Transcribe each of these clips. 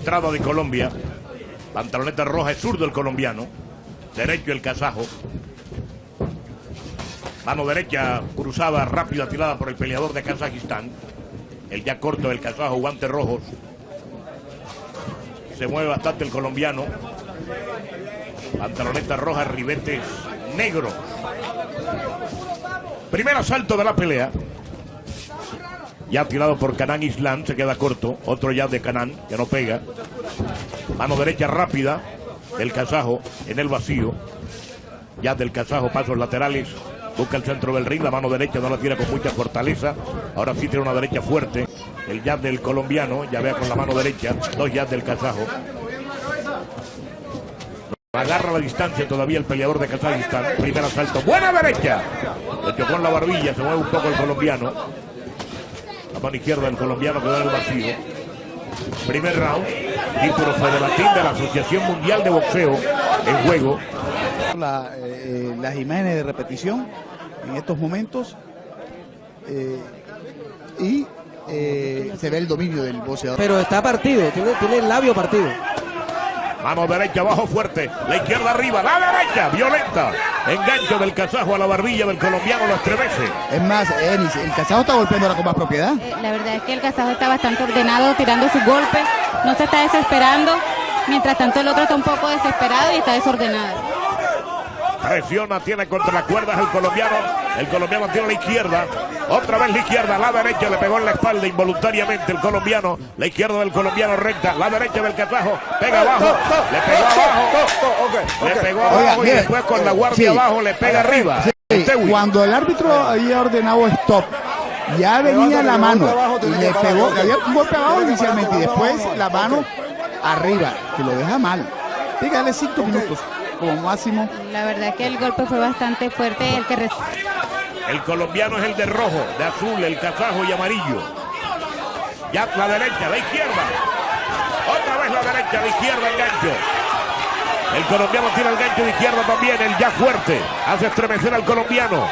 entrada de Colombia. Pantaloneta roja, es zurdo el colombiano. Derecho el kazajo. Mano derecha cruzada, rápida, tirada por el peleador de Kazajistán. El ya corto del kazajo, guantes rojos. Se mueve bastante el colombiano. Pantaloneta roja, ribetes negros. Primer asalto de la pelea. Ya tirado por Canan Islam, se queda corto. Otro jab de Canan, que no pega. Mano derecha rápida del kazajo en el vacío. Jab del kazajo, pasos laterales. Busca el centro del ring, la mano derecha no la tira con mucha fortaleza. Ahora sí tiene una derecha fuerte. El jab del colombiano, ya vea con la mano derecha. Dos jabs del kazajo. Agarra la distancia todavía el peleador de Kazajistán. Primer asalto, buena derecha. Le chocó en la barbilla, se mueve un poco el colombiano. La mano izquierda del colombiano quedó en el vacío. Primer round. Título federatín de la Asociación Mundial de Boxeo en juego. Las imágenes de repetición en estos momentos y se ve el dominio del boxeador. Pero está partido, tiene el labio partido. Mano derecha abajo fuerte, la izquierda arriba, la derecha violenta. Engancho del kazajo a la barbilla del colombiano, lo estremece. Es más, Enis, el kazajo está golpeando ahora con más propiedad. La verdad es que el kazajo está bastante ordenado, tirando sus golpes, no se está desesperando. Mientras tanto el otro está un poco desesperado y está desordenado. Presiona, tiene contra las cuerdas el colombiano tiene la izquierda, otra vez la izquierda, la derecha le pegó en la espalda involuntariamente el colombiano, la izquierda del colombiano recta, la derecha del kazajo, pega abajo, le pegó abajo, le pegó abajo y después con la guardia abajo le pega arriba. Cuando el árbitro había ordenado stop, ya venía la mano y le pegó, había un golpe abajo inicialmente y después la mano arriba, que lo deja mal. Dígale 5 minutos. Como máximo. La verdad que el golpe fue bastante fuerte. El colombiano es el de rojo, de azul, el kazajo y amarillo. Ya la derecha, la izquierda. Otra vez la derecha, la izquierda, el gancho. El colombiano tira el gancho de izquierda también, el ya fuerte. Hace estremecer al colombiano.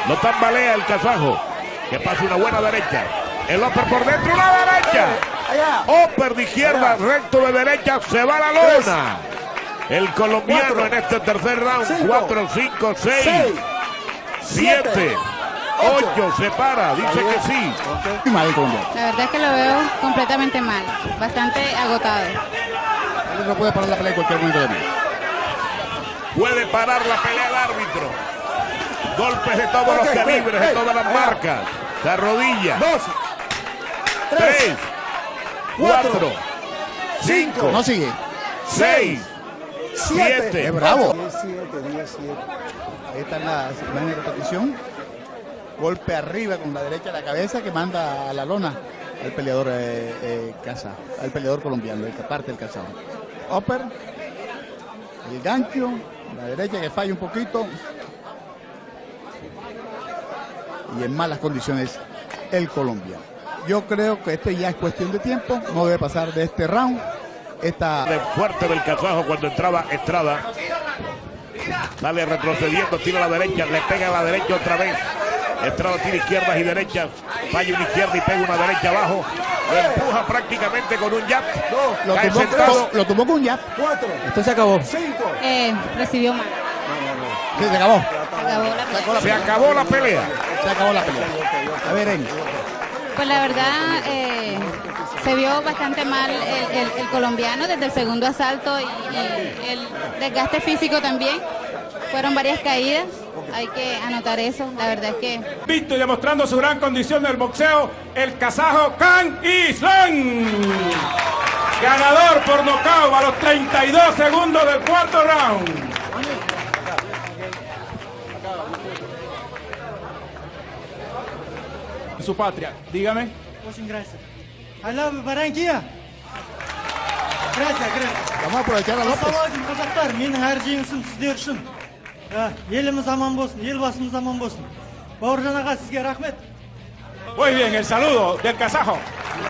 Lo tambalea el kazajo. Que pasa una buena derecha. El upper por dentro, la derecha. Upper de izquierda, recto de derecha, se va a la lona. El colombiano en este tercer round, 4, 5, 6, 7, 8, se para, dice que sí. La verdad es que lo veo completamente mal, bastante agotado. No puede parar la pelea en cualquier momento de mí. Puede parar la pelea el árbitro. Golpes de todos los calibres, de todas las marcas. Se arrodilla. 3, 4, 5, no sigue. 6, 7. Es bravo. 17. Ahí está la imagen de repetición. Golpe arriba con la derecha de la cabeza que manda a la lona al peleador al peleador colombiano, esta parte del kazajo. Upper, el gancho, la derecha que falla un poquito. Y en malas condiciones el colombiano. Yo creo que esto ya es cuestión de tiempo, no debe pasar de este round. De fuerte del kazajo cuando entraba Estrada. Sale retrocediendo, tira a la derecha, le pega a la derecha otra vez. Estrada tira izquierdas y derechas, falla una izquierda y pega una derecha abajo. Lo empuja prácticamente con un jab. Lo tomó con un jab. 4. Esto se acabó. 5. Recibió mal. Sí, se acabó. Se acabó la pelea. Se acabó la pelea. A ver, Eni. Pues la verdad, se vio bastante mal el colombiano desde el segundo asalto y el desgaste físico también. Fueron varias caídas, hay que anotar eso, la verdad es que... Visto y demostrando su gran condición del boxeo, el kazajo Canan Islam. Ganador por nocaut a los 32 segundos del cuarto round. Su patria, dígame. Muchas gracias. I love Barranquilla. Gracias. Vamos a aprovechar a López. Assalamualaikum қазақтар, менің әр жеңісім сіздер үшін. Еліміз аман болсын, елбасымыз аман болсын. Бауыржан аға, сізге рахмет. Muy bien, el saludo del kazajo.